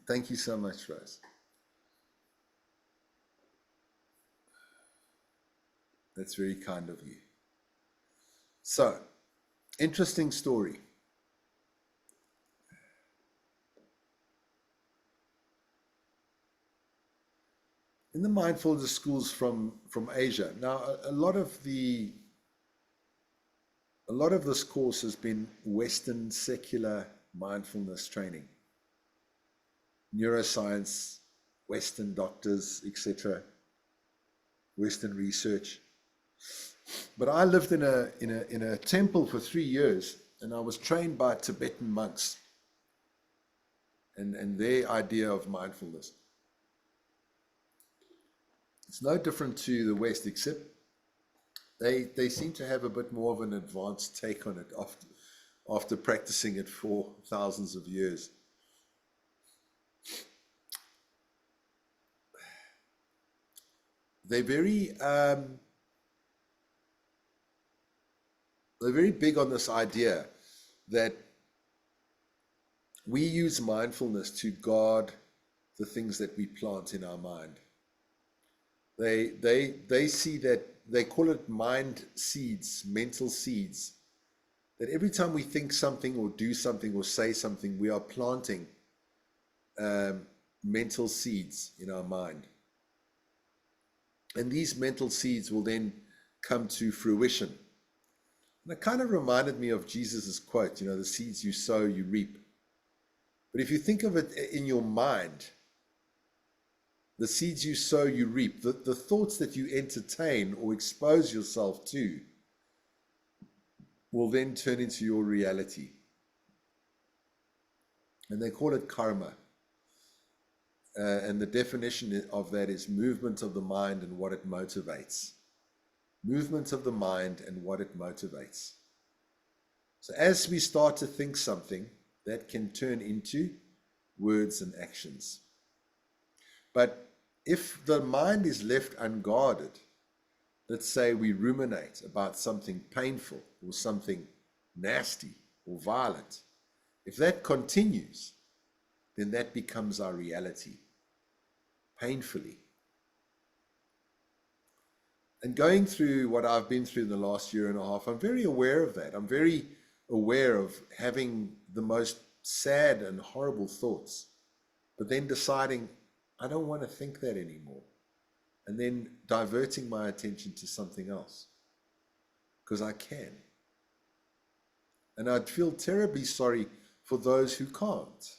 Thank you so much, Rose. That's very kind of you. So, interesting story. In the mindfulness schools from Asia, now a lot of this course has been Western secular mindfulness training, neuroscience, Western doctors, etc., Western research. But I lived in a temple for 3 years, and I was trained by Tibetan monks and their idea of mindfulness. It's no different to the West, except they seem to have a bit more of an advanced take on it after practicing it for thousands of years. They're very they're very big on this idea that we use mindfulness to guard the things that we plant in our mind. They see that, they call it mind seeds, mental seeds, that every time we think something or do something or say something, we are planting mental seeds in our mind. And these mental seeds will then come to fruition. And it kind of reminded me of Jesus's quote, the seeds you sow, you reap. But if you think of it in your mind, the seeds you sow, you reap. The thoughts that you entertain or expose yourself to will then turn into your reality. And they call it karma. And the definition of that is movement of the mind and what it motivates. Movement of the mind and what it motivates. So as we start to think something, that can turn into words and actions. But if the mind is left unguarded, let's say we ruminate about something painful or something nasty or violent, if that continues, then that becomes our reality, painfully. And going through what I've been through in the last year and a half, I'm very aware of that. I'm very aware of having the most sad and horrible thoughts, but then deciding I don't want to think that anymore, and then diverting my attention to something else because I can. And I'd feel terribly sorry for those who can't.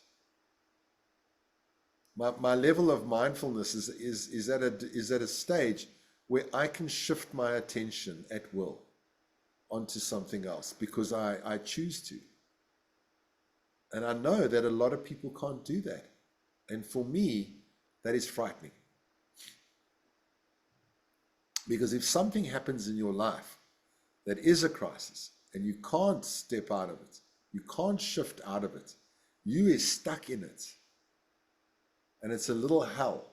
My level of mindfulness is at a stage where I can shift my attention at will onto something else because I choose to. And I know that a lot of people can't do that. And for me, that is frightening. Because if something happens in your life that is a crisis and you can't step out of it, you can't shift out of it, you is stuck in it. And it's a little hell.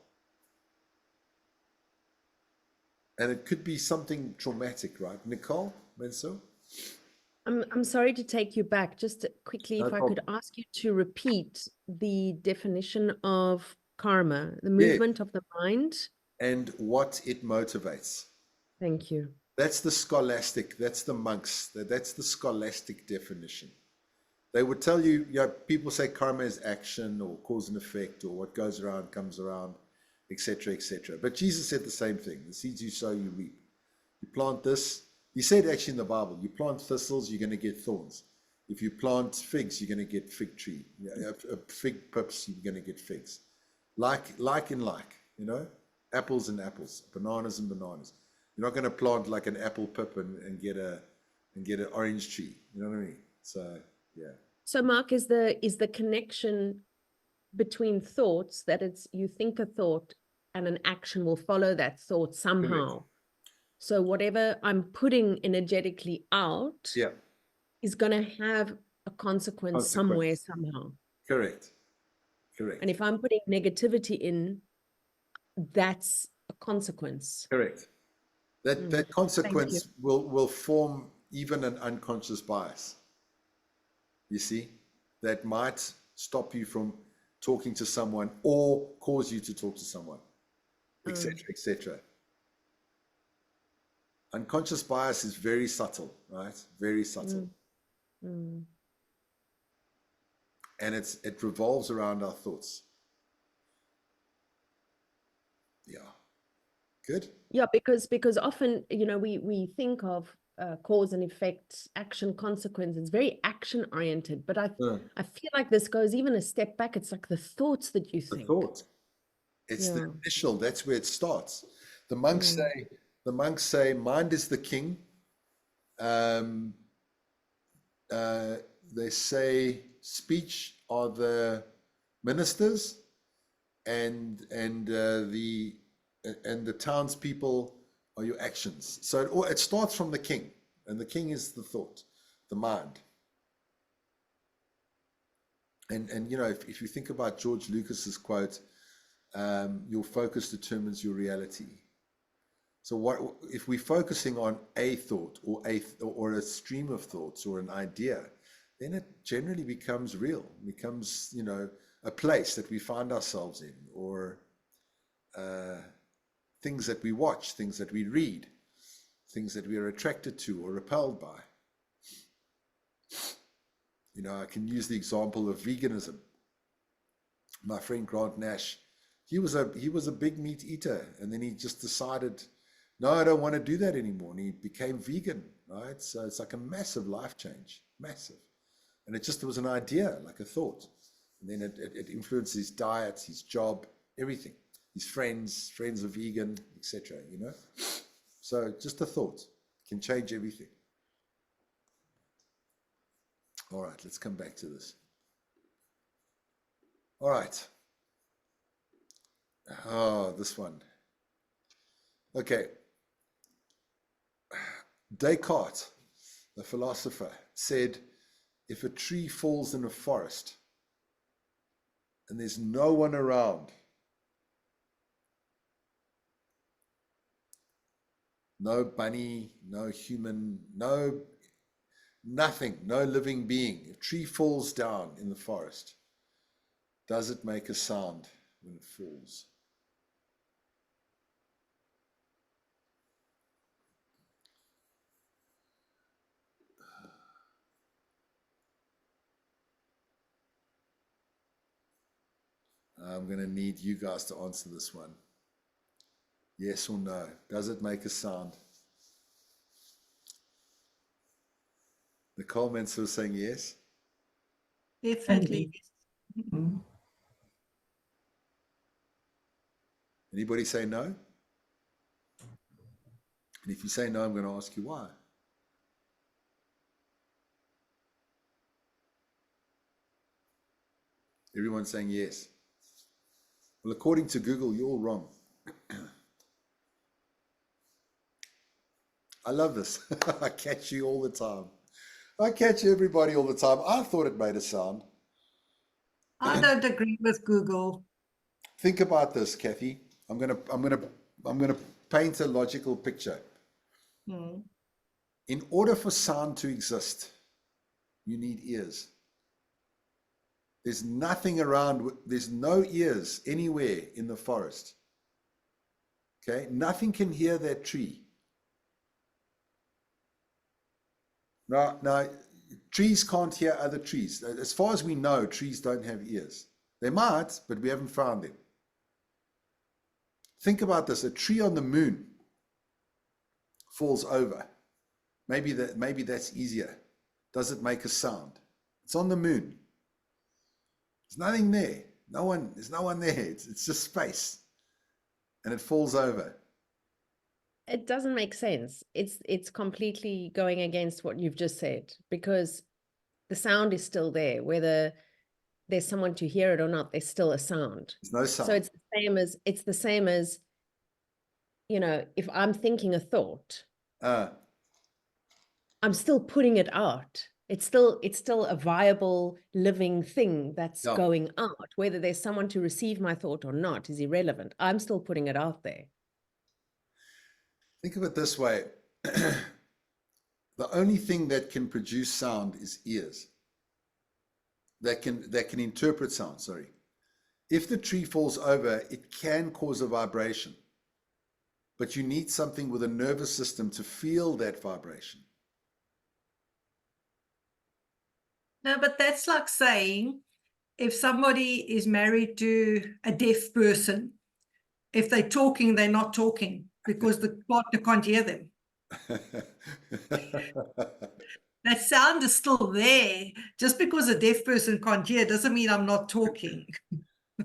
And it could be something traumatic, right? Nicole Menso? I'm sorry to take you back. Just quickly, No if I could problem. ask you to repeat the definition of karma, the Yeah. movement of the mind. And what it motivates. Thank you. That's the scholastic, that's the monks, that's the scholastic definition. They would tell you, people say karma is action or cause and effect, or what goes around comes around, etc., etc. But Jesus said the same thing. The seeds you sow, you reap. You plant this. He said actually in the Bible, you plant thistles, you're going to get thorns. If you plant figs, you're going to get fig tree. Fig pips, you're going to get figs. Like in like, apples and apples, bananas and bananas. You're not going to plant like an apple pip and get an orange tree. You know what I mean? So yeah. So Mark, is the connection between thoughts that it's you think a thought and an action will follow that thought somehow. Correct. So whatever I'm putting energetically out Yeah. is going to have a consequence somewhere, somehow. Correct. Correct. And if I'm putting negativity in, that's a consequence. Correct. That consequence will form even an unconscious bias. You see, that might stop you from talking to someone or cause you to talk to someone, etc., Mm. etc. Unconscious bias is very subtle, right? Very subtle. Mm. Mm. And it revolves around our thoughts. Yeah. Good. Yeah, because often, we think of cause and effect, action, consequence. It's very action oriented, but Uh, I feel like this goes even a step back. It's like the thoughts that you the think. thought. It's the Yeah. initial, that's where it starts. The monks Mm. say, the monks say, mind is the king. Um, uh, they say speech are the ministers, and the townspeople are your actions. So it starts from the king, and the king is the thought, the mind. And if you think about George Lucas's quote, your focus determines your reality. So what if we're focusing on a thought or a stream of thoughts or an idea, then it generally becomes real, becomes a place that we find ourselves in, or things that we watch, things that we read, things that we are attracted to or repelled by. I can use the example of veganism. My friend Grant Nash, he was a big meat eater, and then he just decided, no, I don't want to do that anymore, and he became vegan, right? So it's like a massive life change, massive. And it was an idea, like a thought, and then it influenced his diet, his job, everything. His friends are vegan, etc. So just a thought can change everything. All right, let's come back to this. All right. Oh, this one. Okay. Descartes, the philosopher, said, if a tree falls in a forest and there's no one around, no bunny, no human, nothing, no living being, a tree falls down in the forest, does it make a sound when it falls? I'm going to need you guys to answer this one. Yes or no? Does it make a sound? Nicole Mansell was saying yes. Definitely. Mhm. Anybody say no? And if you say no, I'm going to ask you why. Everyone's saying yes. Well, according to Google, you're all wrong. I love this. I catch you all the time. I catch everybody all the time. I thought it made a sound. I don't agree with Google. Think about this, Kathy. I'm gonna paint a logical picture. Hmm. In order for sound to exist, you need ears. There's nothing around, there's no ears anywhere in the forest. Okay, nothing can hear that tree. Now, trees can't hear other trees. As far as we know, trees don't have ears. They might, but we haven't found them. Think about this: a tree on the moon falls over. Maybe that's easier. Does it make a sound? It's on the moon. There's nothing there. There's no one there. It's just space. And it falls over. It doesn't make sense. It's completely going against what you've just said, because the sound is still there, whether there's someone to hear it or not, there's still a sound. There's no sound. So it's the same as, if I'm thinking a thought, I'm still putting it out. It's still a viable living thing that's Yeah. going out. Whether there's someone to receive my thought or not is irrelevant. I'm still putting it out there. Think of it this way. The only thing that can produce sound is ears. That can interpret sound, sorry. If the tree falls over, it can cause a vibration, but you need something with a nervous system to feel that vibration. No, but that's like saying if somebody is married to a deaf person, if they're talking, they're not talking because the partner can't hear them. That sound is still there. Just because a deaf person can't hear doesn't mean I'm not talking.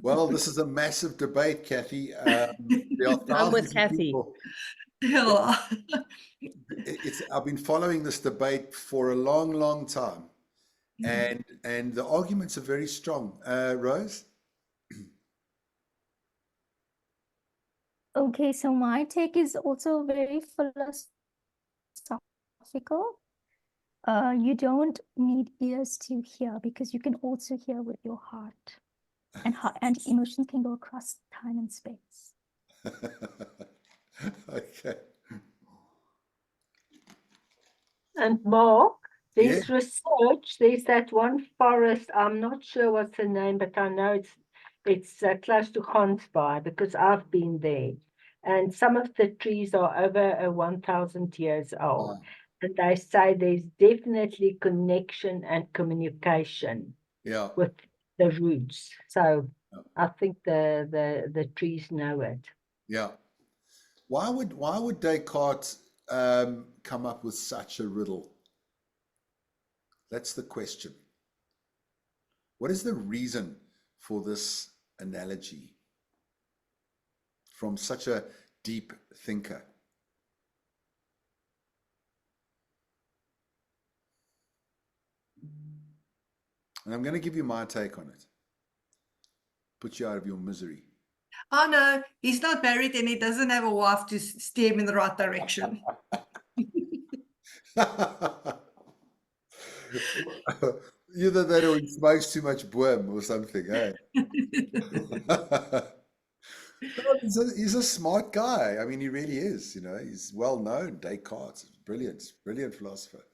Well, this is a massive debate, Kathy. There are I'm with thousands of Kathy. people. Yeah. I've been following this debate for a long, long time, and the arguments are very strong. Rose? Okay, so my take is also very philosophical. You don't need ears to hear because you can also hear with your heart, and emotions can go across time and space. Okay. And Mark, there's Yeah. research. There's that one forest. I'm not sure what's the name, but I know it's close to Gansbaai because I've been there. And some of the trees are over 1,000 years old. Wow. And they say there's definitely connection and communication Yeah. with the roots. So Yeah. I think the trees know it. Yeah. Why would Descartes come up with such a riddle? That's the question. What is the reason for this analogy from such a deep thinker? And I'm going to give you my take on it. Put you out of your misery. Oh no, he's not married and he doesn't have a wife to steer him in the right direction. Either that or he smokes too much boom or something, eh? No, he's a smart guy. I mean, he really is, you know, he's well known. Descartes, brilliant, brilliant philosopher.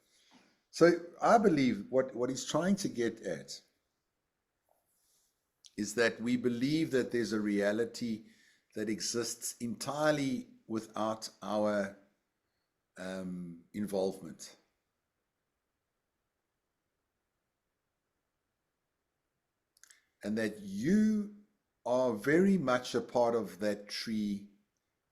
So I believe what he's trying to get at is that we believe that there's a reality that exists entirely without our involvement. And that you are very much a part of that tree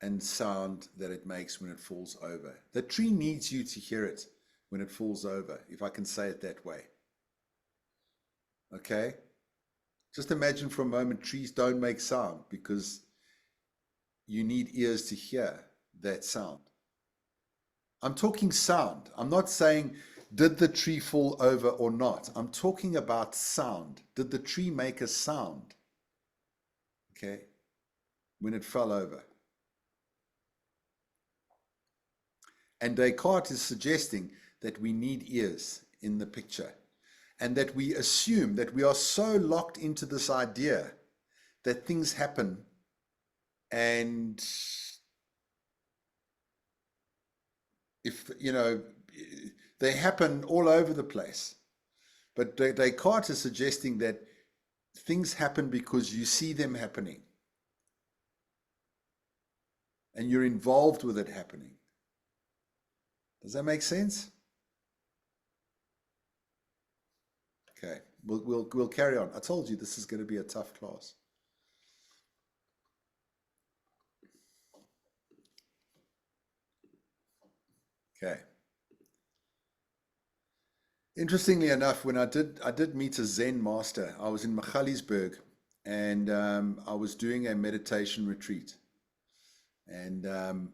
and sound that it makes when it falls over. The tree needs you to hear it when it falls over, if I can say it that way. Okay? Just imagine for a moment, trees don't make sound because you need ears to hear that sound. I'm talking sound. I'm not saying, did the tree fall over or not? I'm talking about sound. Did the tree make a sound? Okay? When it fell over. And Descartes is suggesting that we need ears in the picture, and that we assume that we are so locked into this idea that things happen and if, you know, they happen all over the place. But Descartes is suggesting that things happen because you see them happening and you're involved with it happening. Does that make sense? Okay, we'll carry on. I told you this is going to be a tough class. Okay. Interestingly enough, when I did meet a Zen master. I was in Magaliesberg, and I was doing a meditation retreat, and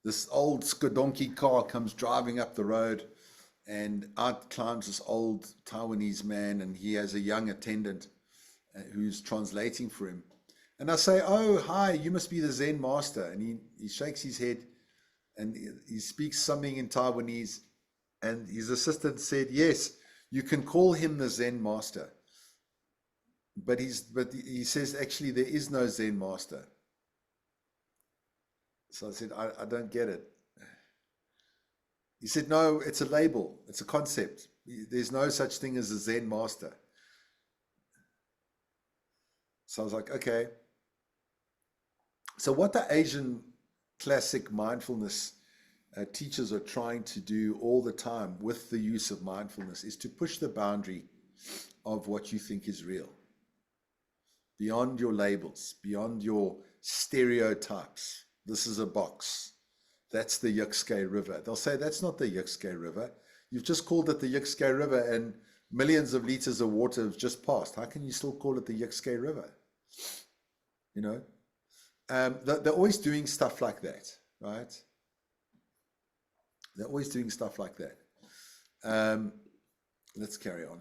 this old Skodonki car comes driving up the road, and out climbs this old Taiwanese man, and he has a young attendant who's translating for him. And I say, "Oh, hi, you must be the Zen master." And he shakes his head, and he speaks something in Taiwanese. And his assistant said, "Yes, you can call him the Zen master. But he says, actually, there is no Zen master." So I said, I don't get it. He said, "No, it's a label. It's a concept. There's no such thing as a Zen master." So I was like, okay. So what the Asian classic mindfulness teachers are trying to do all the time with the use of mindfulness is to push the boundary of what you think is real, beyond your labels, beyond your stereotypes. This is a box. That's the Yukskay River. They'll say, that's not the Yukskay River. You've just called it the Yukskay River and millions of liters of water have just passed. How can you still call it the Yukskay River? You know, they're always doing stuff like that, right? They're always doing stuff like that. Let's carry on.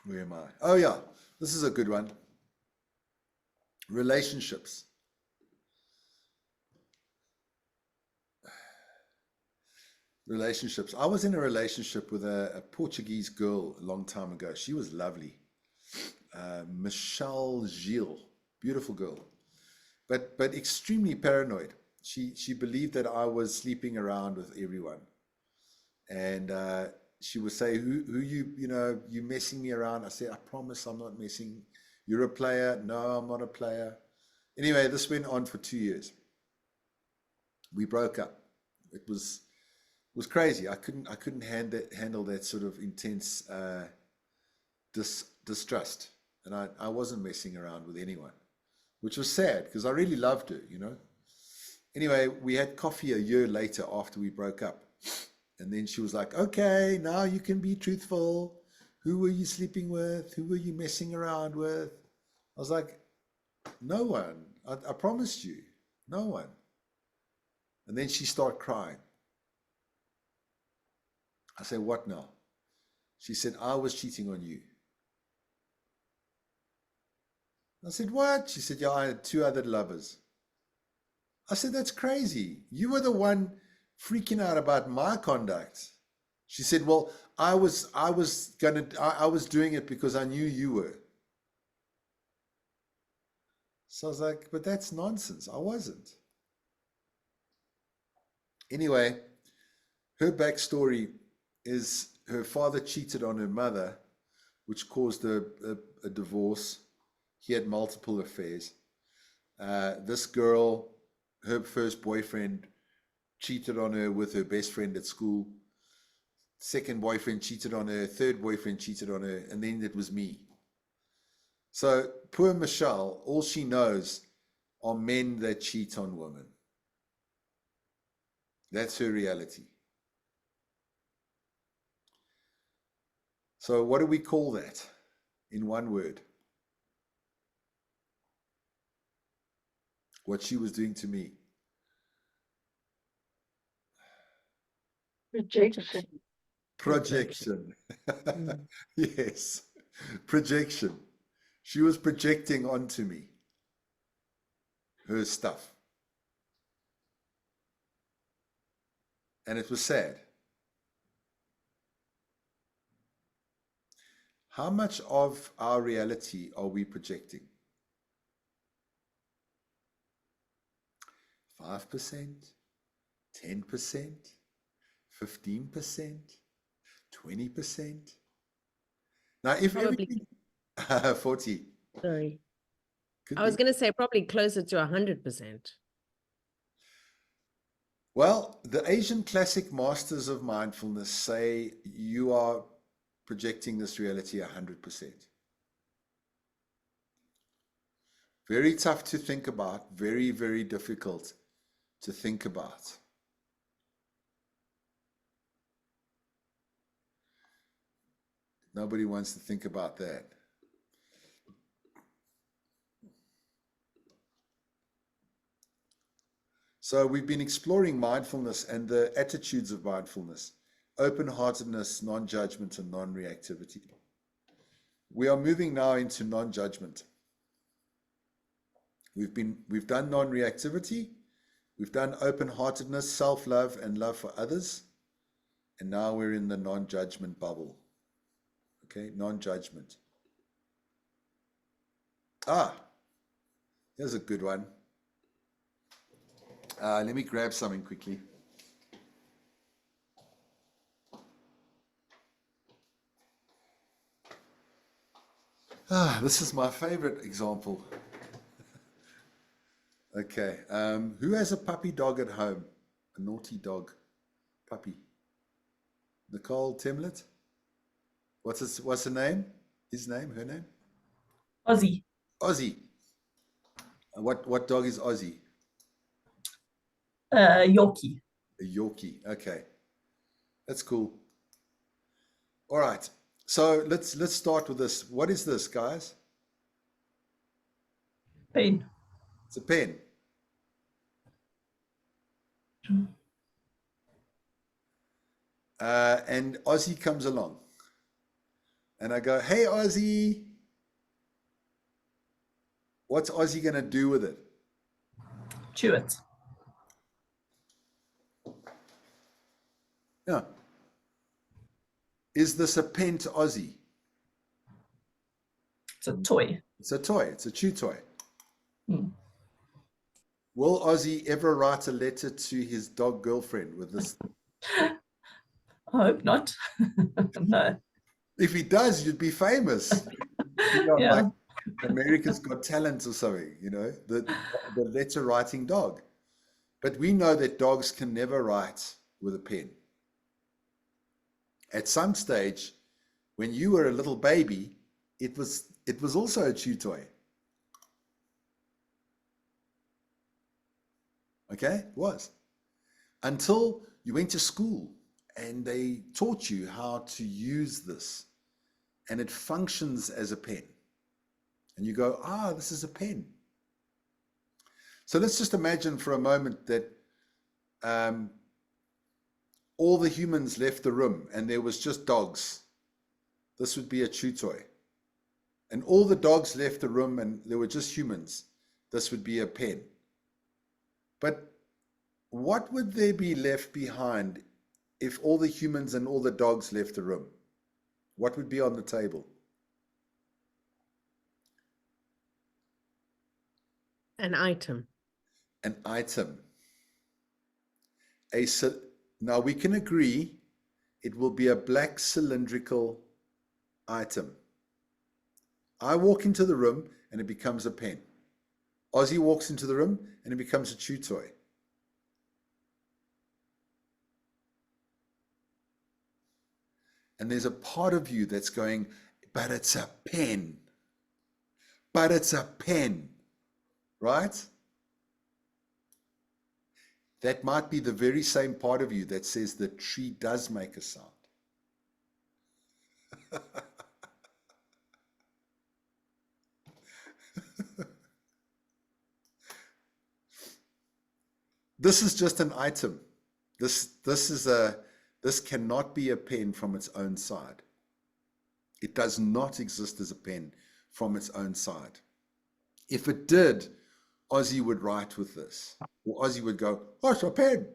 Where am I? Oh yeah, this is a good one. Relationships. Relationships. I was in a relationship with a Portuguese girl a long time ago. She was lovely. Michelle Gilles, beautiful girl, but extremely paranoid. She believed that I was sleeping around with everyone, and she would say, "Who you messing me around?" I said, "I promise I'm not messing. You're a player." "No, I'm not a player." Anyway, this went on for 2 years. We broke up. It was crazy. I couldn't handle that sort of intense distrust, and I wasn't messing around with anyone, which was sad because I really loved her, you know. Anyway, we had coffee a year later after we broke up, and then she was like, "Okay, now you can be truthful. Who were you sleeping with? Who were you messing around with?" I was like, "No one. I promised you, no one." And then she started crying. I said, "What now?" She said, "I was cheating on you." I said, "What?" She said, "Yeah, I had 2 other lovers." I said, "That's crazy. You were the one freaking out about my conduct." She said, "Well, I was doing it because I knew you were." So I was like, "But that's nonsense. I wasn't." Anyway, her backstory is her father cheated on her mother, which caused a divorce. He had multiple affairs. This girl, her first boyfriend, cheated on her with her best friend at school. Second boyfriend cheated on her. Third boyfriend cheated on her. And then it was me. So poor Michelle, all she knows are men that cheat on women. That's her reality. So what do we call that in one word? What she was doing to me. Rejection. Projection. Mm. Yes, projection. She was projecting onto me her stuff. And it was sad. How much of our reality are we projecting? 5%, 10%, 15%, 20%? Now, if Probably, everything, 40. sorry. Could I was be. going to say probably closer to 100%. Well, the Asian classic masters of mindfulness say you are projecting this reality 100%. Very tough to think about, very, very difficult to think about. Nobody wants to think about that. So we've been exploring mindfulness and the attitudes of mindfulness: open-heartedness, non-judgment, and non-reactivity. We are moving now into non-judgment. We've done non-reactivity, we've done open-heartedness, self-love, and love for others, and now we're in the non-judgment bubble. Okay, non-judgment. Here's a good one. Let me grab something quickly. This is my favorite example. Okay, who has a puppy dog at home? A naughty dog, puppy. Nicole Timlet? What's her name? His name, her name? Ozzy. Ozzy. What dog is Ozzy? Yorkie. A Yorkie. Okay, that's cool. All right, so let's start with this. What is this, guys? Pen. It's a pen. And Ozzy comes along, and I go, "Hey, Ozzy, what's Ozzy gonna do with it?" Chew it. Yeah. Is this a pen to Ozzy? It's a toy. It's a toy. It's a chew toy. Hmm. Will Ozzy ever write a letter to his dog girlfriend with this? I hope not. No. If he does, you'd be famous. You know, Yeah. like America's Got Talent or something, you know, the letter writing dog. But we know that dogs can never write with a pen. At some stage, when you were a little baby, it was also a chew toy. Okay, it was. Until you went to school and they taught you how to use this, and it functions as a pen. And you go, this is a pen. So let's just imagine for a moment that all the humans left the room and there was just dogs. This would be a chew toy. And all the dogs left the room and there were just humans. This would be a pen. But what would there be left behind if all the humans and all the dogs left the room? What would be on the table? An item. An item. Now we can agree it will be a black cylindrical item. I walk into the room and it becomes a pen. Ozzy walks into the room and it becomes a chew toy. And there's a part of you that's going, but it's a pen. But it's a pen, right? That might be the very same part of you that says the tree does make a sound. This is just an item. This cannot be a pen from its own side. It does not exist as a pen from its own side. If it did, Ozzy would write with this, or Ozzy would go, "Oh, it's a pen."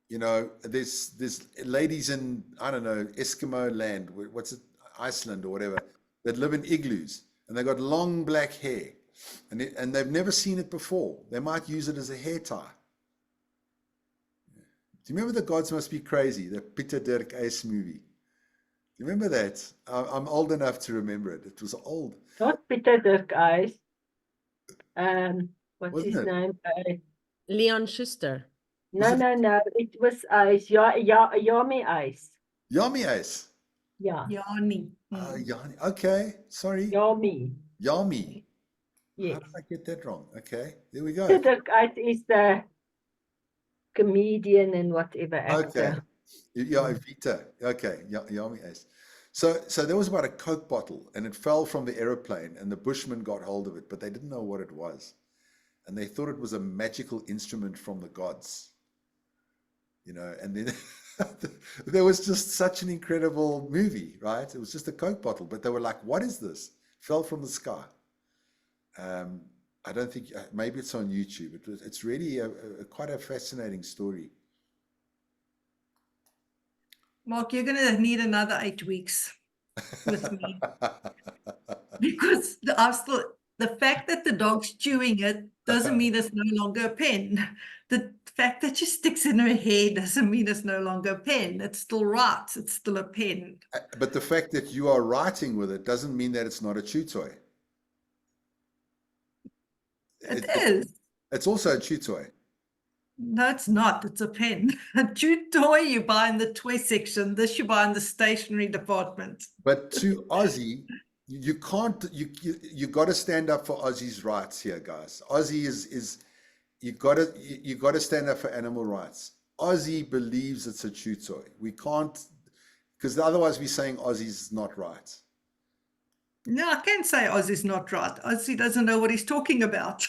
You know, there's ladies in, I don't know, Eskimo land, what's it, Iceland or whatever, that live in igloos, and they've got long black hair, and they've never seen it before. They might use it as a hair tie. Do you remember The Gods Must Be Crazy, the Pieter Dirk Uys movie? Do you remember that? I'm old enough to remember it. It was old. Not Pieter Dirk Uys. What's Wasn't his it? name? Leon Schuster. No. It was Uys. Yami Uys. Yami Uys. Yeah. Yanni. Yami. Okay, sorry. Yami. Yami. How Yes. did I get that wrong? Okay, there we go. Pieter Dirk Uys is the comedian and whatever Okay. actor. Yeah, Vita. Okay, Yami Uys. So there was about a Coke bottle, and it fell from the aeroplane, and the Bushmen got hold of it, but they didn't know what it was, and they thought it was a magical instrument from the gods. You know, and then there was just such an incredible movie, right? It was just a Coke bottle, but they were like, "What is this?" It fell from the sky. I don't think, maybe it's on YouTube. It's really quite a fascinating story. Mark, you're going to need another 8 weeks with me because the fact that the dog's chewing it doesn't mean it's no longer a pen. The fact that she sticks in her hair doesn't mean it's no longer a pen. It's still right. It's still a pen. But the fact that you are writing with it doesn't mean that it's not a chew toy. It is. It's also a chew toy. No, it's not. It's a pen. A chew toy you buy in the toy section. This you buy in the stationery department. But to Ozzy, you can't. You got to stand up for Ozzy's rights here, guys. Ozzy is you got to stand up for animal rights. Ozzy believes it's a chew toy. We can't, because otherwise we're saying Ozzy's not right. No, I can't say Ozzy's not right. Ozzy doesn't know what he's talking about.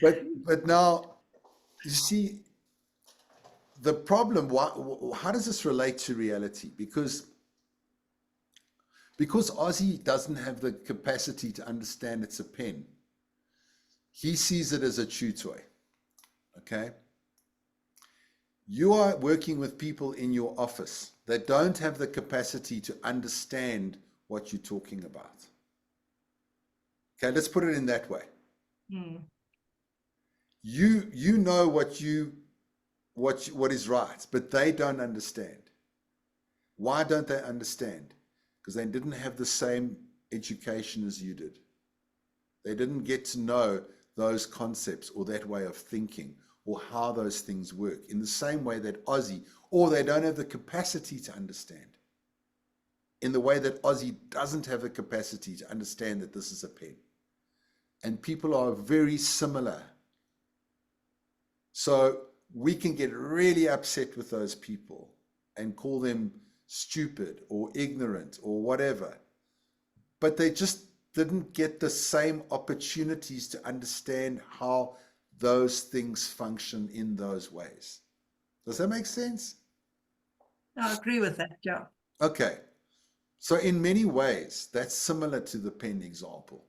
But now, you see, the problem, how does this relate to reality? Because Ozzy doesn't have the capacity to understand it's a pen, he sees it as a chew toy, okay? You are working with people in your office that don't have the capacity to understand what you're talking about. Okay, let's put it in that way. You know what is right, but they don't understand. Why don't they understand? Because they didn't have the same education as you did. They didn't get to know those concepts or that way of thinking or how those things work in the same way that Ozzy, or they don't have the capacity to understand in the way that Ozzy doesn't have the capacity to understand that this is a pen. And people are very similar. So we can get really upset with those people and call them stupid or ignorant or whatever. But they just didn't get the same opportunities to understand how those things function in those ways. Does that make sense? I agree with that, yeah. Okay. So in many ways, that's similar to the pen example.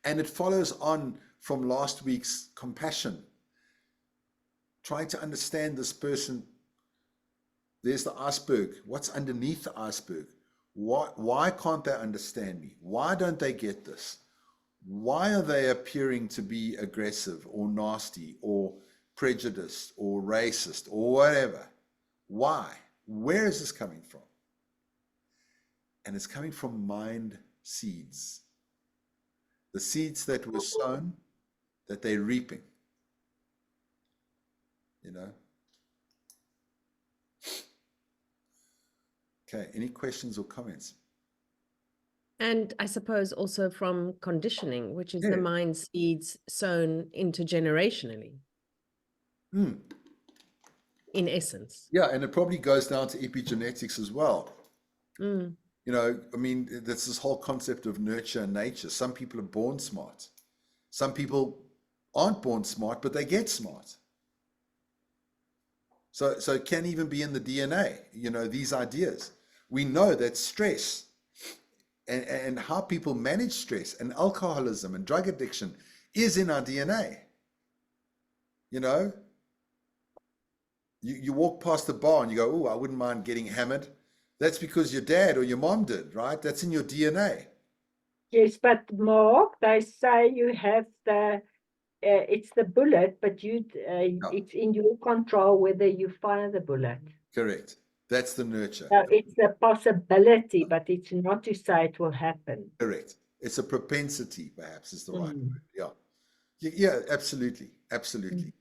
And it follows on from last week's compassion. Trying to understand this person. There's the iceberg. What's underneath the iceberg? Why can't they understand me? Why don't they get this? Why are they appearing to be aggressive or nasty or prejudiced or racist or whatever? Why? Where is this coming from? And it's coming from mind seeds. The seeds that were sown, that they're reaping. You know? Okay, any questions or comments? And I suppose also from conditioning, which is Yeah. the mind seeds sown intergenerationally, in essence. Yeah, and it probably goes down to epigenetics as well. Mm. You know, I mean, that's this whole concept of nurture and nature. Some people are born smart. Some people aren't born smart, but they get smart. So it can even be in the DNA, you know, these ideas. We know that stress and how people manage stress and alcoholism and drug addiction is in our DNA. You know, you walk past the bar and you go, oh, I wouldn't mind getting hammered. That's because your dad or your mom did, right? That's in your DNA. Yes, but Mark, they say you have it's the bullet, but it's in your control whether you fire the bullet. Correct. That's the nurture. So it's a possibility, but it's not to say it will happen. Correct. It's a propensity, perhaps, is the right word. Yeah. Yeah, absolutely. Absolutely.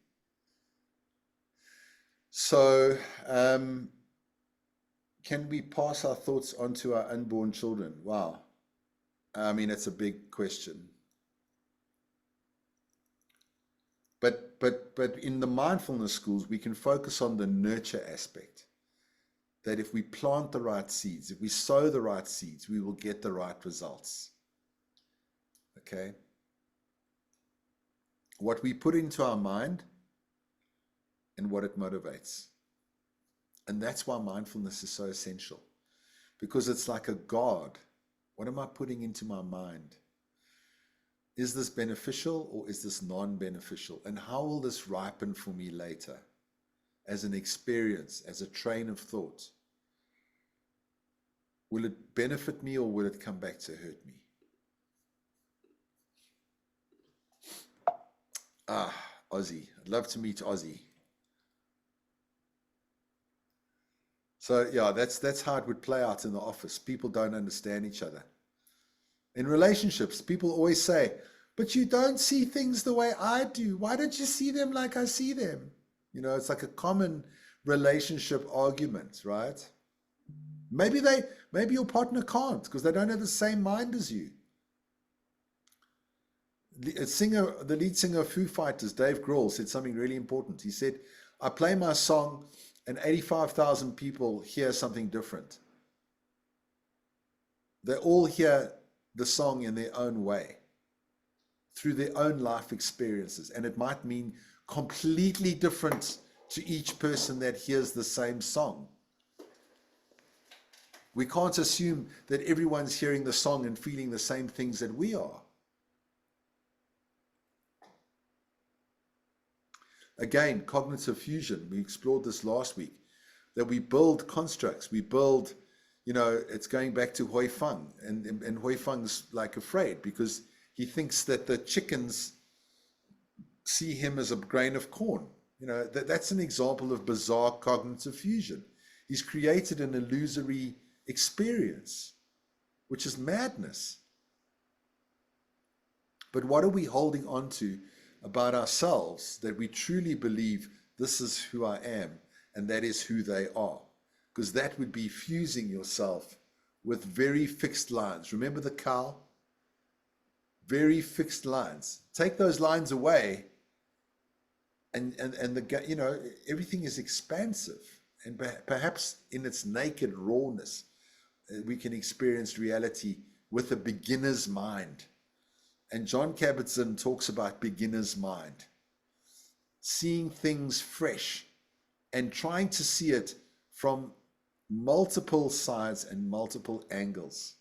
So, can we pass our thoughts on to our unborn children? Wow. I mean, it's a big question. But in the mindfulness schools, we can focus on the nurture aspect. That if we plant the right seeds, if we sow the right seeds, we will get the right results. Okay? What we put into our mind and what it motivates. And that's why mindfulness is so essential. Because it's like a guard. What am I putting into my mind? Is this beneficial or is this non-beneficial? And how will this ripen for me later? As an experience, as a train of thought. Will it benefit me or will it come back to hurt me? Ah, Ozzy. I'd love to meet Ozzy. So yeah, that's how it would play out in the office. People don't understand each other. In relationships, people always say, but you don't see things the way I do. Why don't you see them like I see them? You know, it's like a common relationship argument, right? Maybe your partner can't because they don't have the same mind as you. The lead singer of Foo Fighters, Dave Grohl, said something really important. He said, I play my song and 85,000 people hear something different. They all hear the song in their own way, through their own life experiences. And it might mean completely different to each person that hears the same song. We can't assume that everyone's hearing the song and feeling the same things that we are. Again, cognitive fusion. We explored this last week, that we build constructs. We build, you know, it's going back to Hoi Fang. And Hoi Fang's like afraid because he thinks that the chickens see him as a grain of corn. You know, that's an example of bizarre cognitive fusion. He's created an illusory experience, which is madness. But what are we holding on to about ourselves that we truly believe this is who I am and that is who they are? Because that would be fusing yourself with very fixed lines. Remember the cow? Very fixed lines. Take those lines away and the, you know, everything is expansive, and perhaps in its naked rawness we can experience reality with a beginner's mind. And John Kabat-Zinn talks about beginner's mind, seeing things fresh and trying to see it from multiple sides and multiple angles.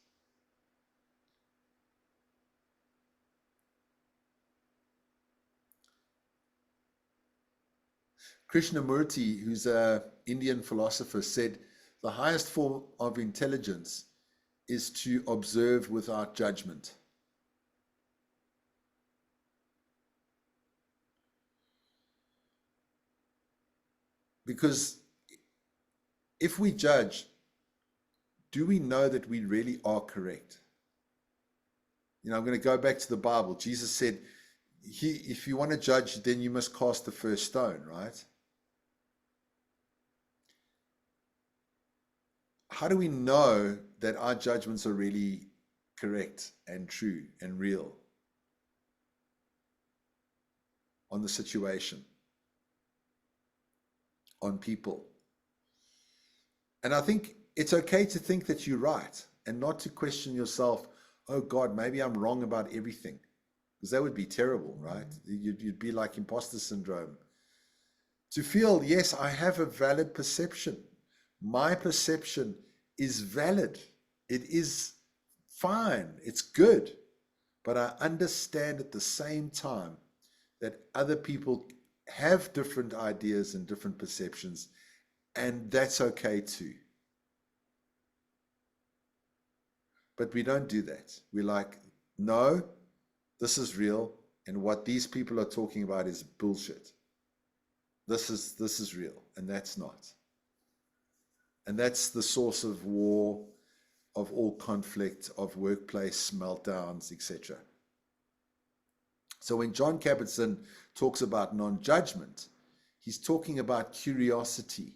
Krishnamurti, who's an Indian philosopher, said the highest form of intelligence is to observe without judgment. Because if we judge, do we know that we really are correct? You know, I'm going to go back to the Bible. Jesus said, if you want to judge, then you must cast the first stone, right? How do we know that our judgments are really correct and true and real on the situation, on people? And I think it's okay to think that you're right and not to question yourself, oh God, maybe I'm wrong about everything. Because that would be terrible, right? You'd be like imposter syndrome. To feel, yes, I have a valid perception. My perception is valid. It is fine. It's good. But I understand at the same time that other people have different ideas and different perceptions, and that's okay too. But we don't do that. We're like, no, this is real, and what these people are talking about is bullshit. This is real, and that's not. And that's the source of war, of all conflict, of workplace meltdowns, etc. So when John Kabat-Zinn talks about non-judgment, he's talking about curiosity,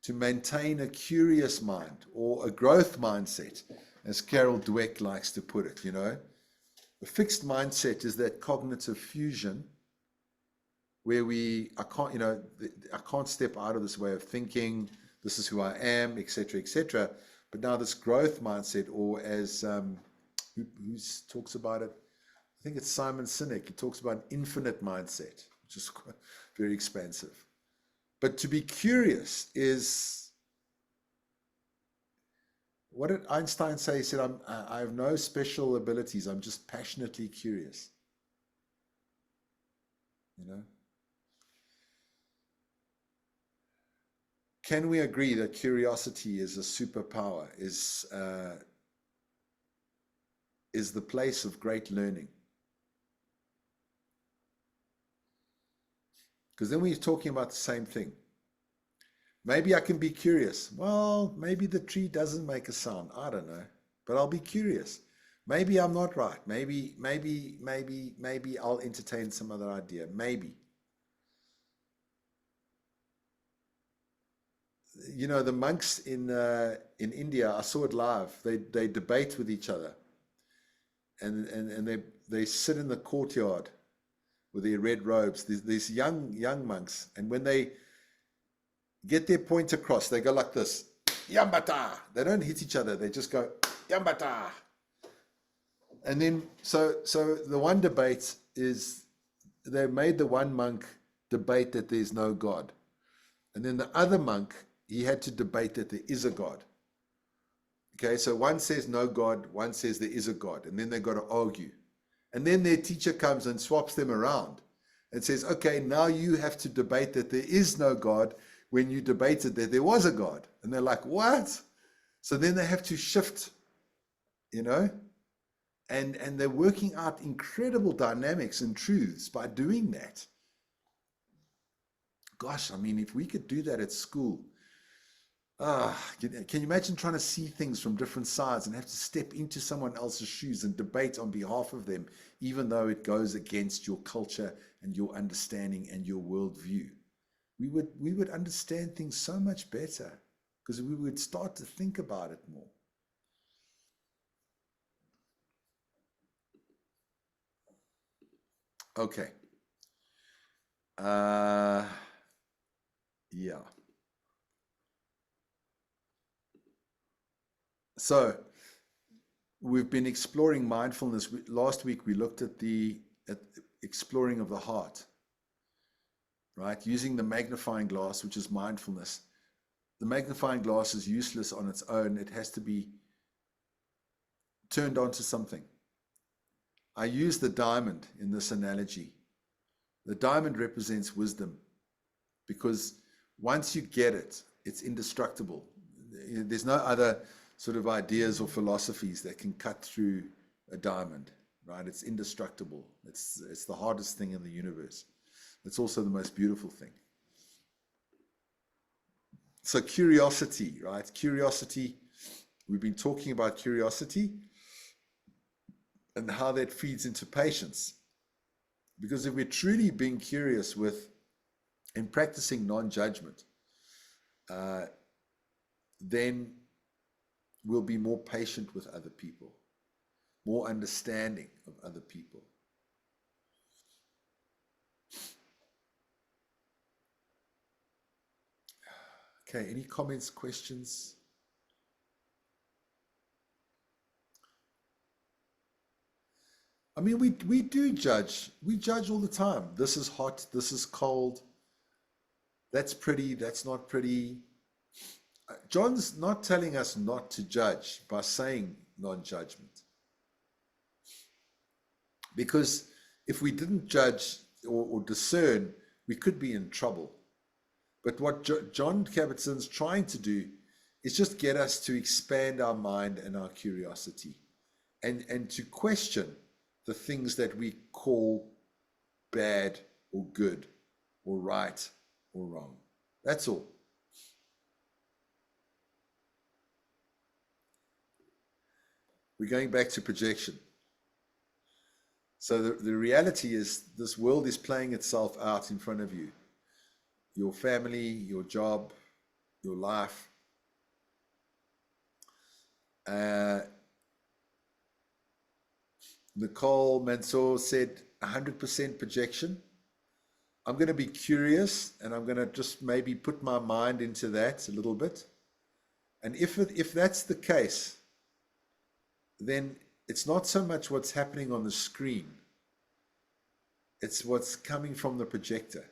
to maintain a curious mind or a growth mindset, as Carol Dweck likes to put it, you know. A fixed mindset is that cognitive fusion where I can't step out of this way of thinking, this is who I am, etc., etc. But now this growth mindset, or as who talks about it, I think it's Simon Sinek, he talks about an infinite mindset, which is very expansive. But to be curious is, what did Einstein say? He said, I have no special abilities, I'm just passionately curious. You know? can we agree that curiosity is a superpower, is the place of great learning? Because then we're talking about the same thing. Maybe I can be curious. Well, maybe the tree doesn't make a sound. I don't know, but I'll be curious. Maybe I'm not right. Maybe I'll entertain some other idea. Maybe. You know, the monks in India, I saw it live. They debate with each other, and they sit in the courtyard with their red robes. These young monks, and when they get their point across, they go like this, Yambata. They don't hit each other. They just go Yambata. And then so the one debate is they made the one monk debate that there's no God, and then the other monk, he had to debate that there is a God. Okay, so one says no God, one says there is a God, and then they got to argue. And then their teacher comes and swaps them around and says, okay, now you have to debate that there is no God when you debated that there was a God. And they're like, what? So then they have to shift, you know, and they're working out incredible dynamics and truths by doing that. Gosh, I mean, if we could do that at school, can you imagine trying to see things from different sides and have to step into someone else's shoes and debate on behalf of them, even though it goes against your culture and your understanding and your worldview? We would understand things so much better because we would start to think about it more. Okay. Yeah. So we've been exploring mindfulness. Last week we looked at the exploring of the heart, right? Using the magnifying glass, which is mindfulness. The magnifying glass is useless on its own. It has to be turned onto something. I use the diamond in this analogy. The diamond represents wisdom because once you get it, it's indestructible. There's no other sort of ideas or philosophies that can cut through a diamond, right? It's indestructible. It's the hardest thing in the universe. It's also the most beautiful thing. So curiosity, right? Curiosity, we've been talking about curiosity and how that feeds into patience. Because if we're truly being curious and practicing non-judgment, then we'll be more patient with other people, more understanding of other people. Okay, any comments, questions? I mean, we do judge. We judge all the time. This is hot, this is cold, that's pretty, that's not pretty. John's not telling us not to judge by saying non-judgment. Because if we didn't judge or discern, we could be in trouble. But what John Kabat-Zinn's trying to do is just get us to expand our mind and our curiosity and to question the things that we call bad or good or right or wrong. That's all. We're going back to projection. So the reality is this world is playing itself out in front of you. Your family, your job, your life. Nicole Mansour said 100% projection. I'm going to be curious and I'm going to just maybe put my mind into that a little bit. And if that's the case, then it's not so much what's happening on the screen. It's what's coming from the projector,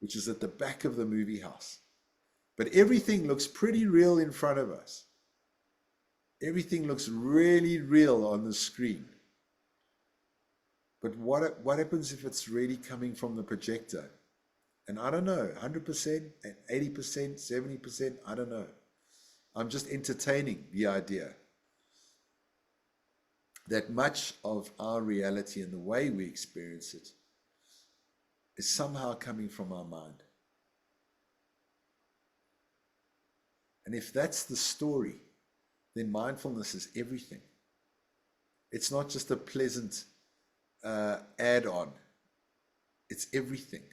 which is at the back of the movie house. But everything looks pretty real in front of us. Everything looks really real on the screen. But what happens if it's really coming from the projector And I don't know, 100%, 80%, 70%, I don't know. I'm just entertaining the idea that much of our reality and the way we experience it is somehow coming from our mind. And if that's the story, then mindfulness is everything. It's not just a pleasant add-on. It's everything.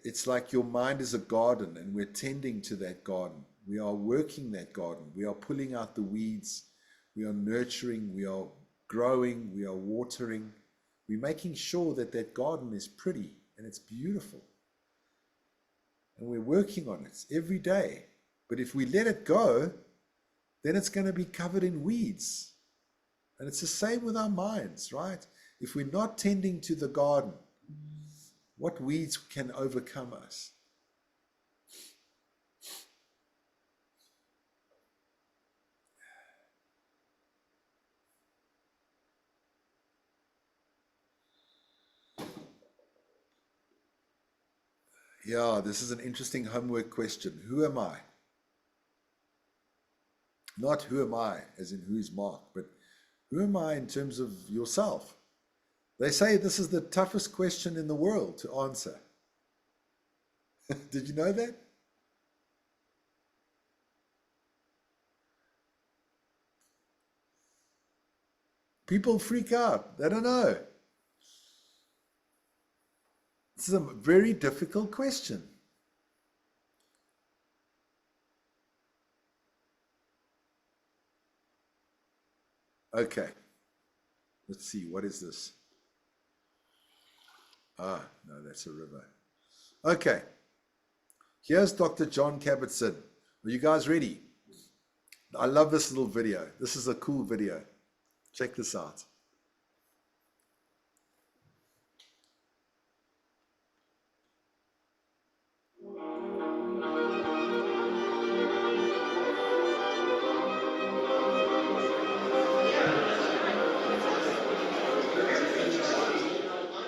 It's like your mind is a garden and we're tending to that garden. We are working that garden. We are pulling out the weeds. We are nurturing. We are growing. We are watering. We're making sure that that garden is pretty and it's beautiful. And we're working on it every day. But if we let it go, then it's going to be covered in weeds. And it's the same with our minds, right? If we're not tending to the garden, what weeds can overcome us? Yeah, this is an interesting homework question. Who am I? Not who am I, as in who's Mark, but who am I in terms of yourself? They say this is the toughest question in the world to answer. Did you know that? People freak out. They don't know. This is a very difficult question. Okay. Let's see. What is this? Ah, no, that's a river. Okay. Here's Dr. Jon Kabat-Zinn. Are you guys ready? I love this little video. This is a cool video. Check this out.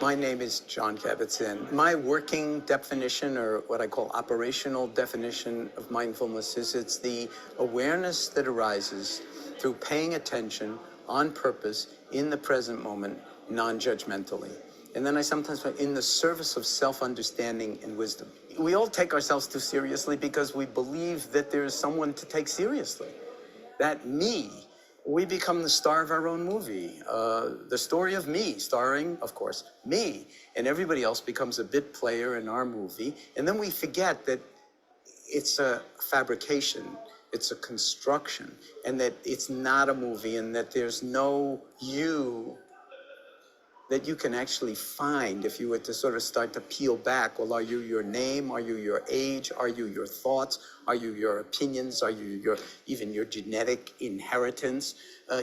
My name is Jon Kabat-Zinn. My working definition, or what I call operational definition of mindfulness, is it's the awareness that arises through paying attention on purpose in the present moment, non-judgmentally. And then I sometimes put in the service of self-understanding and wisdom. We all take ourselves too seriously because we believe that there's someone to take seriously. That me, we become the star of our own movie. The story of me, starring, of course, me. And everybody else becomes a bit player in our movie. And then we forget that it's a fabrication, it's a construction, and that it's not a movie, and that there's no you that you can actually find if you were to sort of start to peel back. Well, are you your name? Are you your age? Are you your thoughts? Are you your opinions? Are you even your genetic inheritance?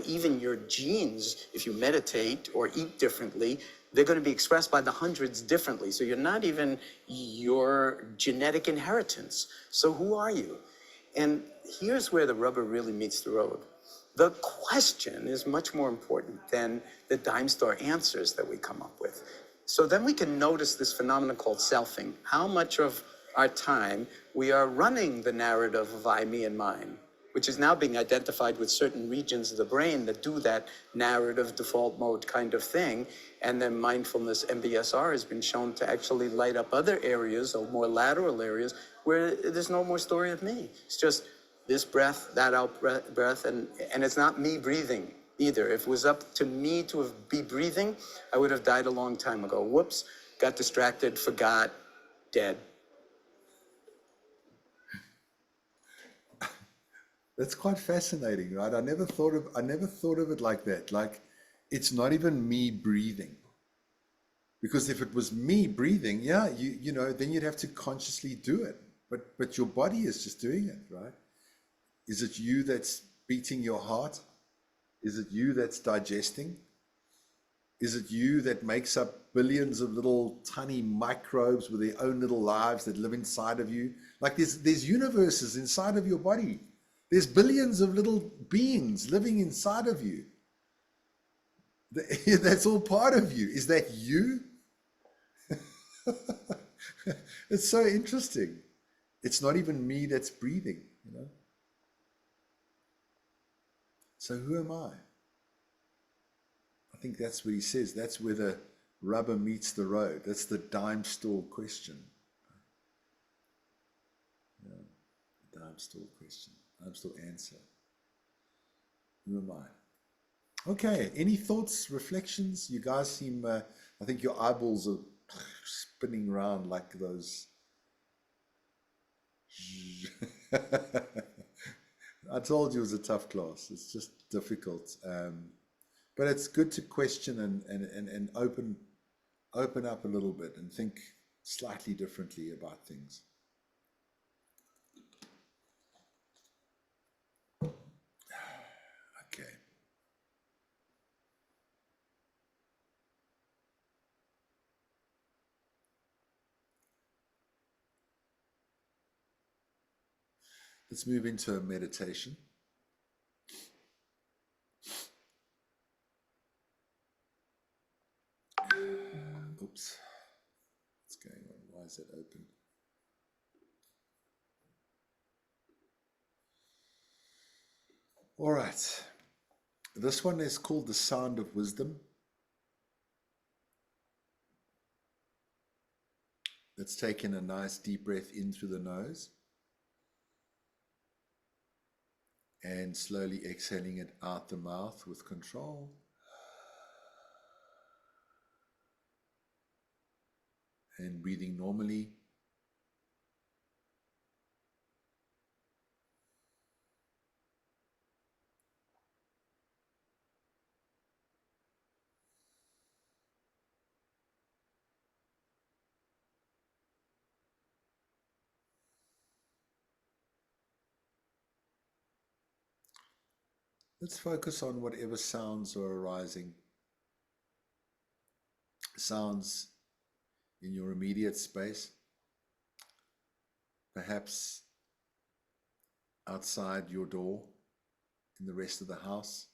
Even your genes, if you meditate or eat differently, they're going to be expressed by the hundreds differently. So you're not even your genetic inheritance. So who are you? And here's where the rubber really meets the road. The question is much more important than the dime store answers that we come up with. So then we can notice this phenomenon called selfing. How much of our time we are running the narrative of I, me, and mine, which is now being identified with certain regions of the brain that do that narrative default mode kind of thing. And then mindfulness, MBSR, has been shown to actually light up other areas, or more lateral areas, where there's no more story of me. It's just this breath, that out breath, and it's not me breathing either. If it was up to me to be breathing, I would have died a long time ago. Whoops, got distracted, forgot, dead. That's quite fascinating, right? I never thought of it like that. Like, it's not even me breathing. Because if it was me breathing, yeah, you know, then you'd have to consciously do it. But your body is just doing it, right? Is it you that's beating your heart? Is it you that's digesting? Is it you that makes up billions of little tiny microbes with their own little lives that live inside of you? Like there's universes inside of your body. There's billions of little beings living inside of you. That's all part of you. Is that you? It's so interesting. It's not even me that's breathing, So who am I? I think that's what he says. That's where the rubber meets the road. That's the dime store question. The dime store question. Dime store answer. Who am I? Okay. Any thoughts, reflections? You guys seem, I think your eyeballs are spinning around like those. I told you it was a tough class. It's just difficult. But it's good to question and open up a little bit and think slightly differently about things. Okay. Let's move into a meditation. Oops. What's going on? Why is it open? All right. This one is called The Sound of Wisdom. Let's take in a nice deep breath in through the nose and slowly exhaling it out the mouth with control. And breathing normally. Let's focus on whatever sounds are arising. Sounds in your immediate space, perhaps outside your door, in the rest of the house.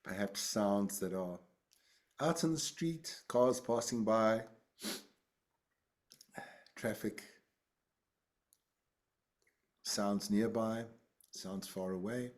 Perhaps sounds that are out in the street, cars passing by, traffic, sounds nearby, sounds far away.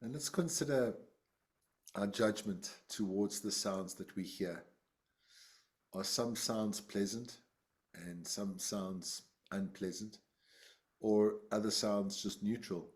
And let's consider our judgment towards the sounds that we hear. Are some sounds pleasant and some sounds unpleasant, or other sounds just neutral?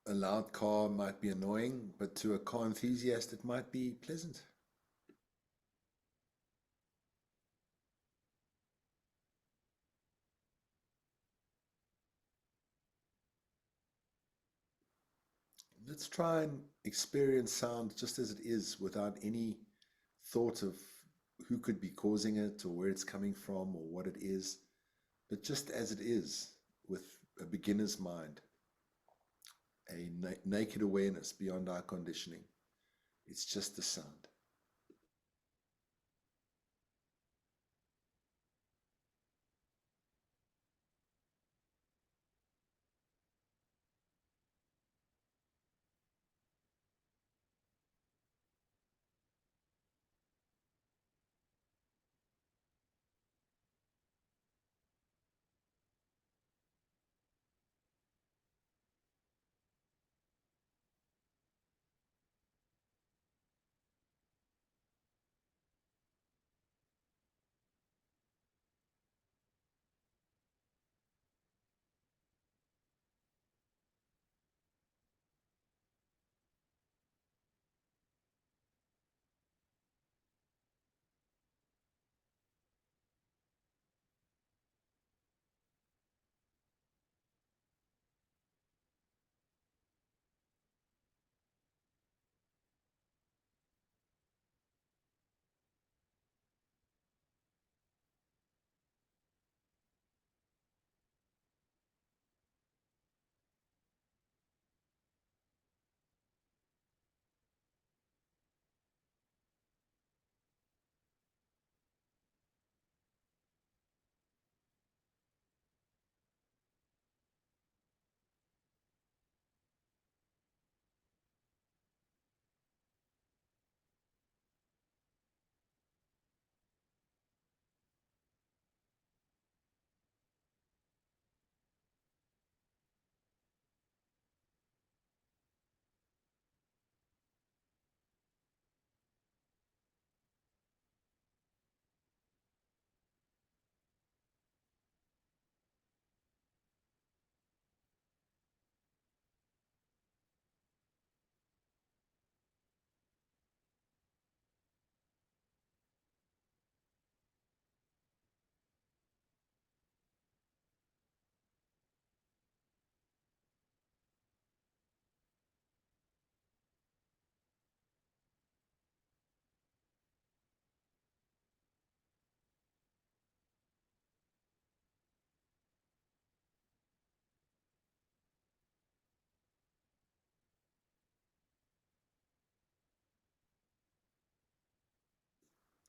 a loud car might be annoying, but to a car enthusiast, it might be pleasant. Let's try and experience sound just as it is without any thought of who could be causing it or where it's coming from or what it is, but just as it is with a beginner's mind, a naked awareness beyond our conditioning. It's just the sound.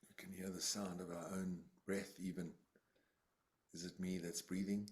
We can hear the sound of our own breath even. Is it me that's breathing?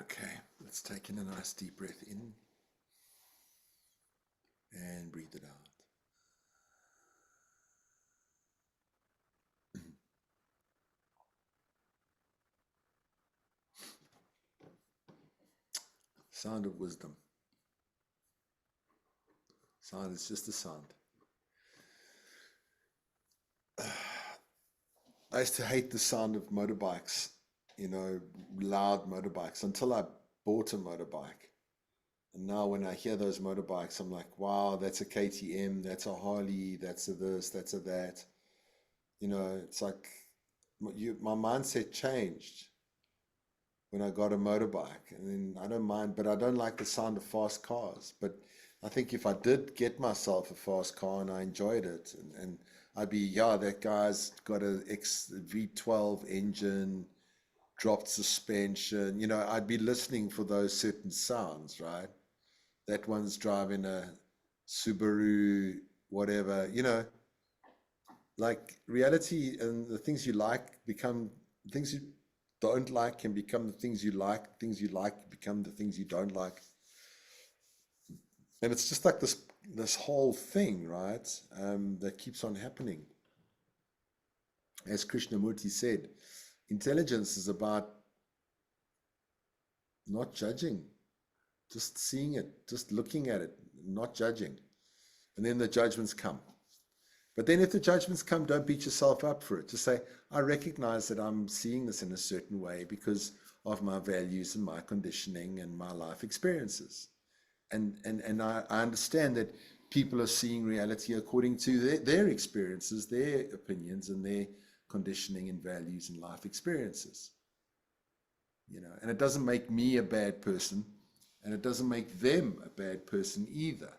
Okay, let's take in a nice deep breath in and breathe it out. Sound of wisdom. Sound is just a sound. I used to hate the sound of motorbikes, loud motorbikes, until I bought a motorbike. And now when I hear those motorbikes, I'm like, wow, that's a KTM, that's a Harley, that's a this, that's a that. It's like my mindset changed when I got a motorbike. And then I don't mind, but I don't like the sound of fast cars. But I think if I did get myself a fast car and I enjoyed it, and I'd be, yeah, that guy's got a V12 engine, dropped suspension, I'd be listening for those certain sounds, right? That one's driving a Subaru, whatever, like reality and the things you like become things you don't like, can become the things you like become the things you don't like. And it's just like this whole thing, right? That keeps on happening. As Krishnamurti said, intelligence is about not judging, just seeing it, just looking at it, not judging. And then the judgments come. But then if the judgments come, don't beat yourself up for it. Just say, I recognize that I'm seeing this in a certain way because of my values and my conditioning and my life experiences. And I understand that people are seeing reality according to their experiences, their opinions, and their conditioning and values and life experiences. And it doesn't make me a bad person, and it doesn't make them a bad person either.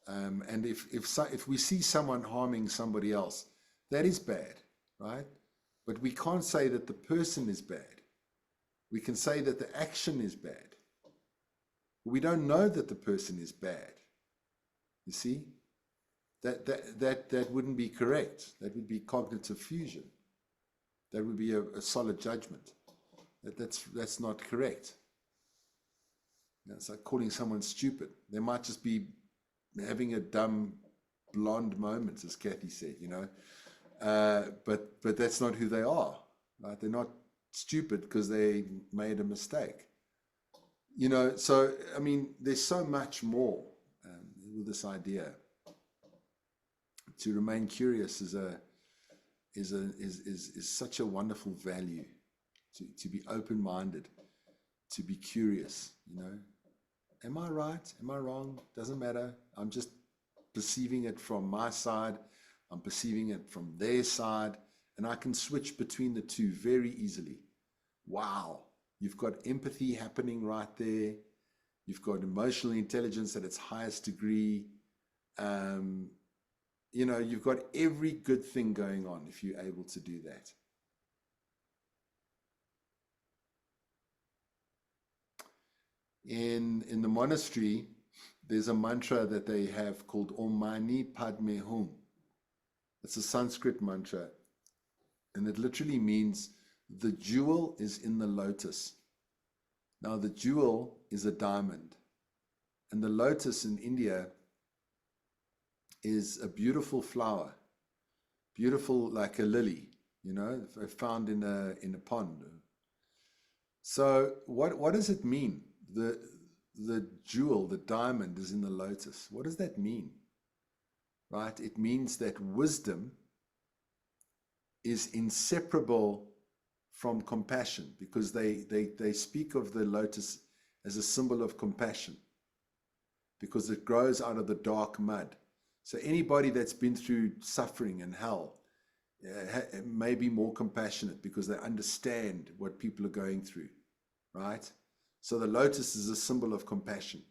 And if we see someone harming somebody else, that is bad, right? But we can't say that the person is bad. We can say that the action is bad. We don't know that the person is bad. You see? That wouldn't be correct. That would be cognitive fusion. That would be a solid judgment. That's not correct. It's like calling someone stupid. They might just be having a dumb blonde moment, as Kathy said, but that's not who they are, right? They're not stupid because they made a mistake. So I mean, there's so much more with this idea. To remain curious is such a wonderful value. To be open-minded, to be curious. Am I right? Am I wrong? Doesn't matter. I'm just perceiving it from my side. I'm perceiving it from their side, and I can switch between the two very easily. Wow. You've got empathy happening right there. You've got emotional intelligence at its highest degree. You've got every good thing going on if you're able to do that. In the monastery, there's a mantra that they have called Om Mani Padme Hum. It's a Sanskrit mantra, and it literally means the jewel is in the lotus. Now, the jewel is a diamond, and the lotus in India is a beautiful flower, beautiful like a lily, found in a pond. So what does it mean? The jewel, the diamond is in the lotus. What does that mean? Right? It means that wisdom is inseparable from compassion, because they speak of the lotus as a symbol of compassion, because it grows out of the dark mud. So anybody that's been through suffering and hell may be more compassionate because they understand what people are going through, right? So the lotus is a symbol of compassion,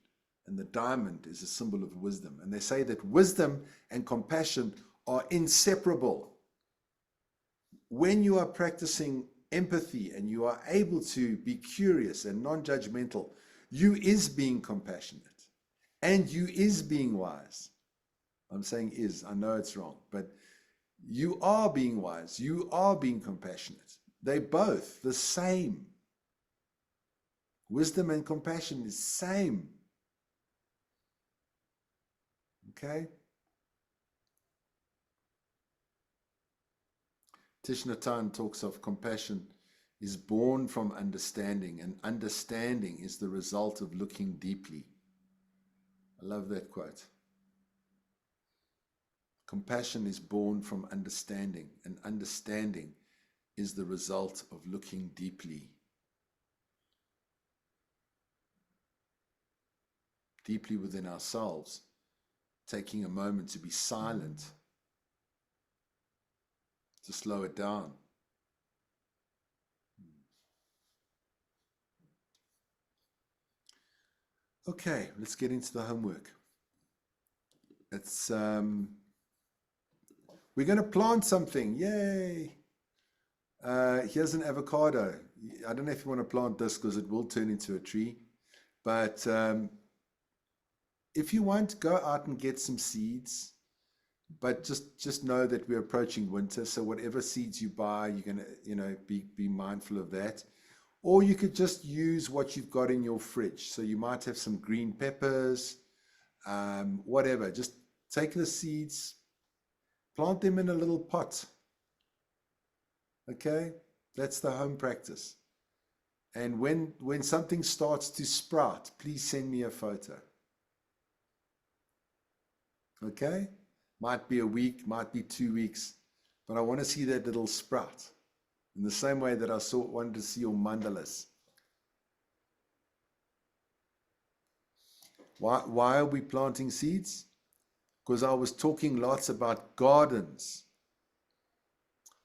and the diamond is a symbol of wisdom. And they say that wisdom and compassion are inseparable. When you are practicing empathy and you are able to be curious and non-judgmental, you is being compassionate and you is being wise. I'm saying is, I know it's wrong, but you are being wise, you are being compassionate. They're both the same. Wisdom and compassion is same. Okay? Thich Nhat Hanh talks of compassion is born from understanding, and understanding is the result of looking deeply. I love that quote. Compassion is born from understanding, and understanding is the result of looking deeply. Deeply within ourselves, taking a moment to be silent, to slow it down. Okay, let's get into the homework. It's we're going to plant something. Yay! Here's an avocado. I don't know if you want to plant this because it will turn into a tree. But if you want, go out and get some seeds. But just know that we're approaching winter. So whatever seeds you buy, you're going to, be mindful of that. Or you could just use what you've got in your fridge. So you might have some green peppers, whatever. Just take the seeds, plant them in a little pot. Okay, that's the home practice. And when something starts to sprout, please send me a photo. Okay, might be a week, might be 2 weeks, but I want to see that little sprout. In the same way that I wanted to see your mandalas. Why are we planting seeds? Because I was talking lots about gardens.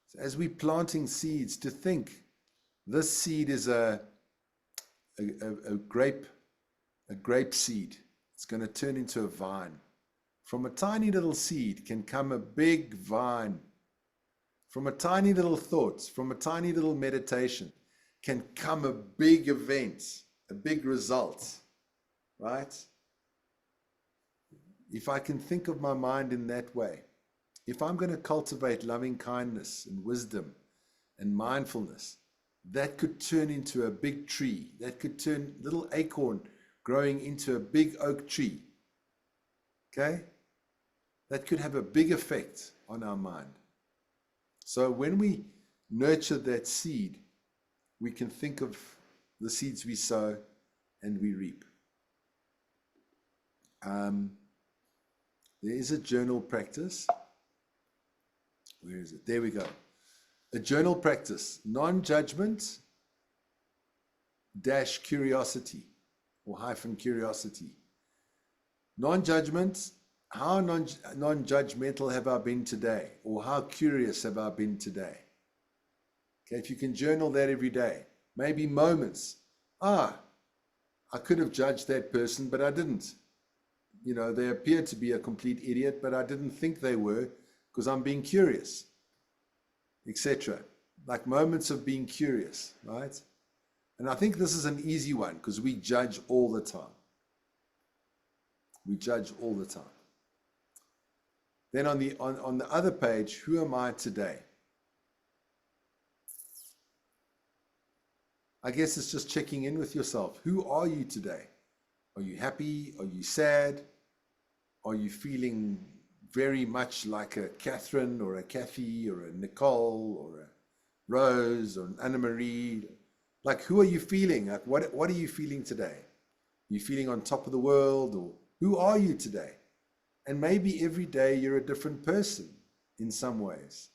So as we're planting seeds, to think this seed is a grape seed. It's going to turn into a vine. From a tiny little seed can come a big vine. From a tiny little thought, from a tiny little meditation, can come a big event, a big result, right? If I can think of my mind in that way, if I'm going to cultivate loving kindness and wisdom and mindfulness, that could turn into a big tree. That could turn little acorn growing into a big oak tree. Okay? That could have a big effect on our mind. So when we nurture that seed, we can think of the seeds we sow and we reap. There is a journal practice. Where is it? There we go. A journal practice, non-judgment dash curiosity or hyphen curiosity. Non-judgment, how non-judgmental have I been today? Or how curious have I been today? Okay, if you can journal that every day, maybe moments. I could have judged that person, but I didn't. They appeared to be a complete idiot, but I didn't think they were because I'm being curious, etc. Like moments of being curious, right? And I think this is an easy one because we judge all the time. We judge all the time. Then on the other page, who am I today? I guess it's just checking in with yourself. Who are you today? Are you happy? Are you sad? Are you feeling very much like a Catherine or a Kathy or a Nicole or a Rose or an Anna Marie? Like, who are you feeling? Like, what are you feeling today? Are you feeling on top of the world, or who are you today? And maybe every day you're a different person in some ways.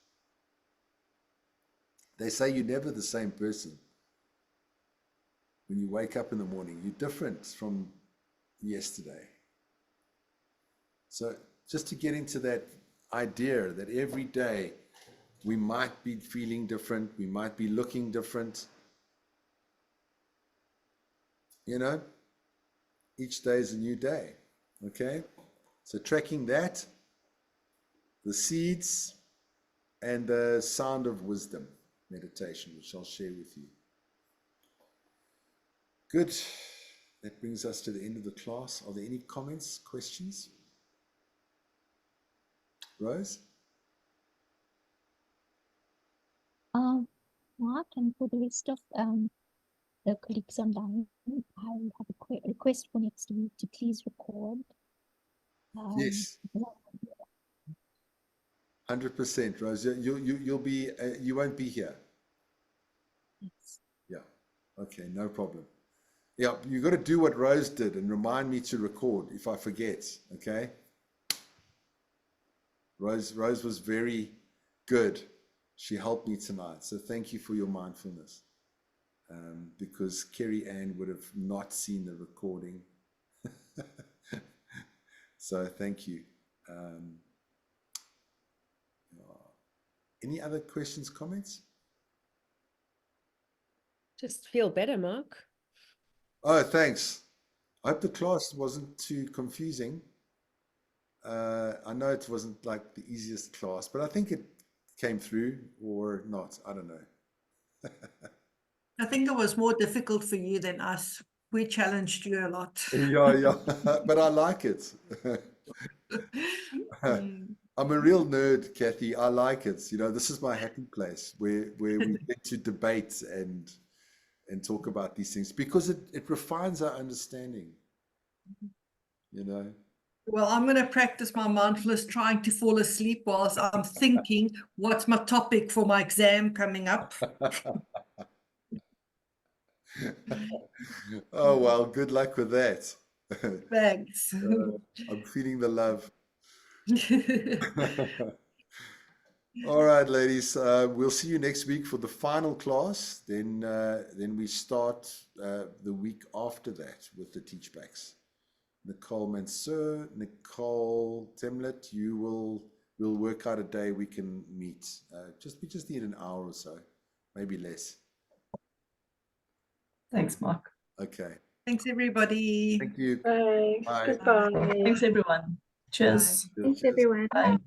They say you're never the same person. When you wake up in the morning, you're different from yesterday. So just to get into that idea that every day we might be feeling different, we might be looking different. Each day is a new day, okay? So tracking that, the seeds, and the sound of wisdom meditation, which I'll share with you. Good. That brings us to the end of the class. Are there any comments, questions? Rose? Mark, and for the rest of the colleagues online, I have a request for next week to please record. Yes. because 100%, Rose. You'll be, you won't be here. it's- Yeah. Okay, no problem. Yeah, you got to do what Rose did and remind me to record if I forget. Okay. Rose was very good. She helped me tonight. So thank you for your mindfulness. Because Kerry Ann would have not seen the recording. So thank you. Any other questions, comments? Just feel better, Mark. Oh, thanks. I hope the class wasn't too confusing. I know it wasn't like the easiest class, but I think it came through or not. I don't know. I think it was more difficult for you than us. We challenged you a lot. Yeah. But I like it. Mm. I'm a real nerd, Kathy. I like it. You know, this is my happy place where we get to debate and talk about these things because it refines our understanding. You know. Well, I'm going to practice my mindfulness trying to fall asleep whilst I'm thinking what's my topic for my exam coming up. Oh well, good luck with that. Thanks. I'm feeling the love. All right, ladies. We'll see you next week for the final class. Then we start the week after that with the teachbacks. Nicole Mansur, Nicole Temlet, we'll work out a day we can meet. We just need an hour or so, maybe less. Thanks, Mark. Okay. Thanks, everybody. Thank you. Thanks. Bye. Goodbye. Thanks, everyone. Cheers. Cheers. Thanks, everyone. Bye.